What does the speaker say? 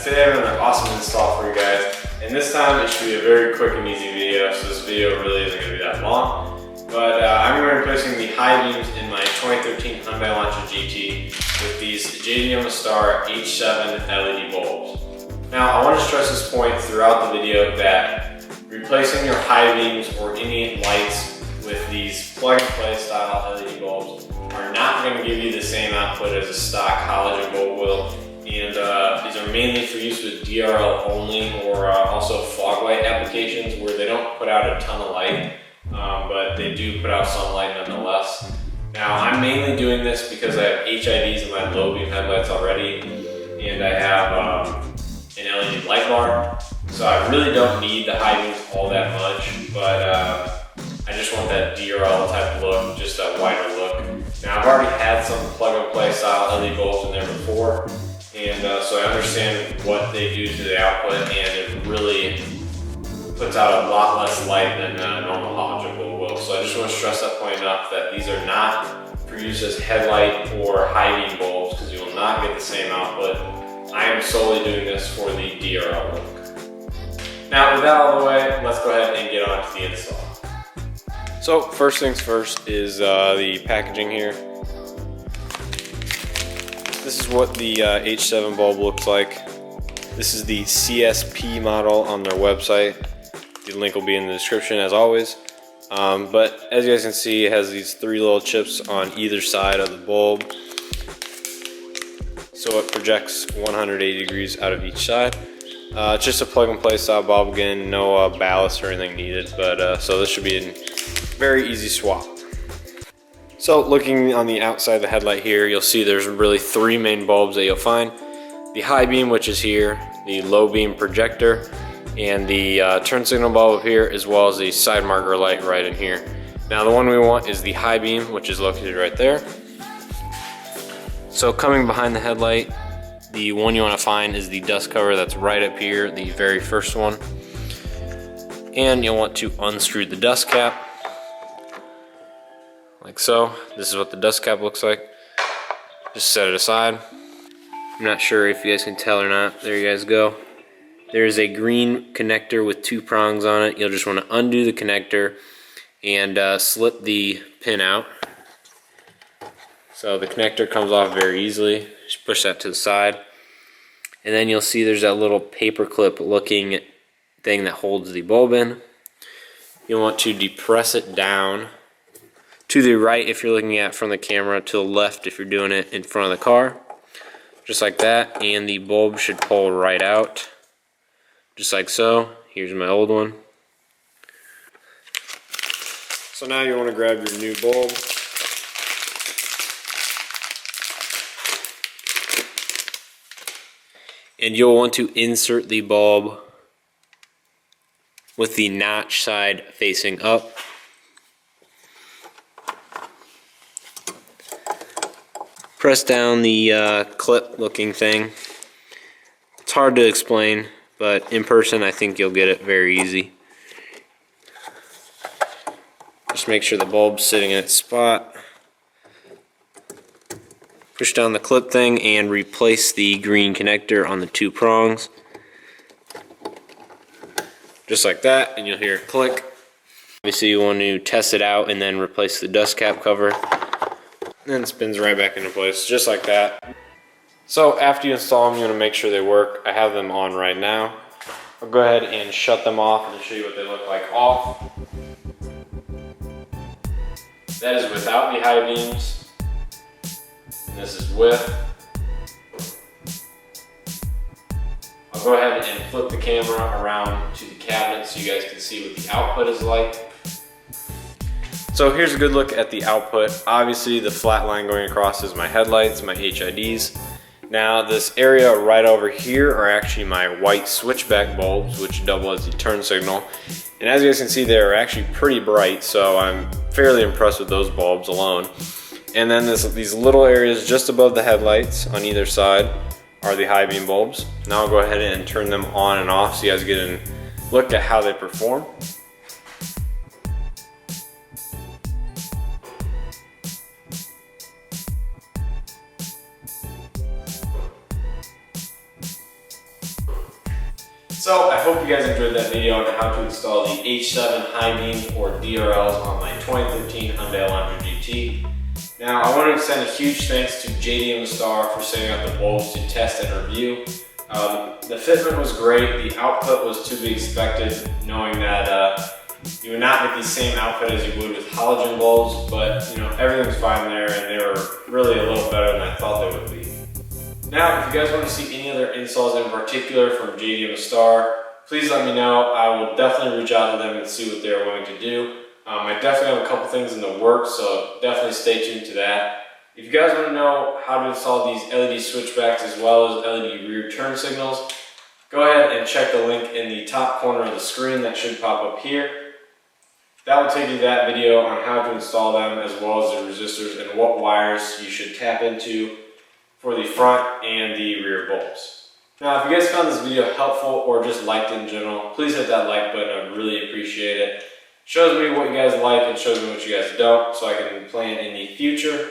today I have an awesome install for you guys. And this time it should be a very quick and easy video, so this video really isn't going to be that long. But I'm going to be replacing the high beams in my 2013 Hyundai Elantra GT with these JDMastar H7 LED bulbs. Now I want to stress this point throughout the video that replacing your high beams or any lights with these plug-and-play style LED bulbs are not going to give you the same output as a stock halogen bulb will. And these are mainly for use with DRL only, or also fog light applications where they don't put out a ton of light, but they do put out some light nonetheless. Now I'm mainly doing this because I have HIDs in my low beam headlights already, and I have an LED light bar, so I really don't need the high beams all that much, but I just want that DRL type look, just a wider look. Now I've already had some plug and play style LED bulbs in there before, and so I understand what they do to the output, and it really puts out a lot less light than a normal halogen bulb will. So I just want to stress that point enough that these are not for use as headlight or high beam bulbs, because you will not get the same output. I am solely doing this for the DRL look. Now with that out of the way, let's go ahead and get on to the install. So first things first is the packaging here. This is what the H7 bulb looks like. This is the CSP model on their website. The link will be in the description as always. But as you guys can see, it has these three little chips on either side of the bulb. So it projects 180 degrees out of each side. It's just a plug and play style bulb again, no ballast or anything needed, but so this should be a very easy swap. So looking on the outside of the headlight here, you'll see there's really three main bulbs that you'll find. The high beam, which is here, the low beam projector, and the turn signal bulb up here, as well as the side marker light right in here. Now the one we want is the high beam, which is located right there. So coming behind the headlight, the one you want to find is the dust cover that's right up here, the very first one. And you'll want to unscrew the dust cap, like so. This is what the dust cap looks like. Just set it aside. I'm not sure if you guys can tell or not. There you guys go. There's a green connector with two prongs on it. You'll just want to undo the connector and slip the pin out. So the connector comes off very easily. Just push that to the side. And then you'll see there's that little paper clip looking thing that holds the bulb in. You'll want to depress it down to the right if you're looking at it from the camera, to the left if you're doing it in front of the car. Just like that, and the bulb should pull right out. Just like so. Here's my old one. So now you want to grab your new bulb. And you'll want to insert the bulb with the notch side facing up. Press down the clip looking thing. It's hard to explain, but in person I think you'll get it very easy. Just make sure the bulb's sitting in its spot. Push down the clip thing and replace the green connector on the two prongs. Just like that, and you'll hear it click. Obviously you want to test it out and then replace the dust cap cover. And then it spins right back into place, just like that. So after you install them, you want to make sure they work. I have them on right now. I'll go ahead and shut them off and show you what they look like off. That is without the high beams. And this is with. I'll go ahead and flip the camera around to the cabinet so you guys can see what the output is like. So here's a good look at the output. Obviously the flat line going across is my headlights, my HIDs. Now this area right over here are actually my white switchback bulbs, which double as the turn signal. And as you guys can see, they're actually pretty bright, so I'm fairly impressed with those bulbs alone. And then these little areas just above the headlights on either side are the high beam bulbs. Now I'll go ahead and turn them on and off so you guys get a look at how they perform. So I hope you guys enjoyed that video on how to install the H7 high beams or DRLs on my 2013 Hyundai Elantra GT. Now I wanted to send a huge thanks to JDMastar for sending out the bulbs to test and review. The fitment was great, the output was to be expected, knowing that you would not get the same output as you would with halogen bulbs, but you know, everything's fine there and they were really a little better than I thought they would be. Now, if you guys want to see any other installs in particular from JDMastar, please let me know. I will definitely reach out to them and see what they're willing to do. I definitely have a couple things in the works, so definitely stay tuned to that. If you guys want to know how to install these LED switchbacks as well as LED rear turn signals, go ahead and check the link in the top corner of the screen that should pop up here. That will take you to that video on how to install them as well as the resistors and what wires you should tap into for the front and the rear bulbs. Now, if you guys found this video helpful or just liked it in general, please hit that like button. I'd really appreciate it. Shows me what you guys like and shows me what you guys don't, so I can plan in the future.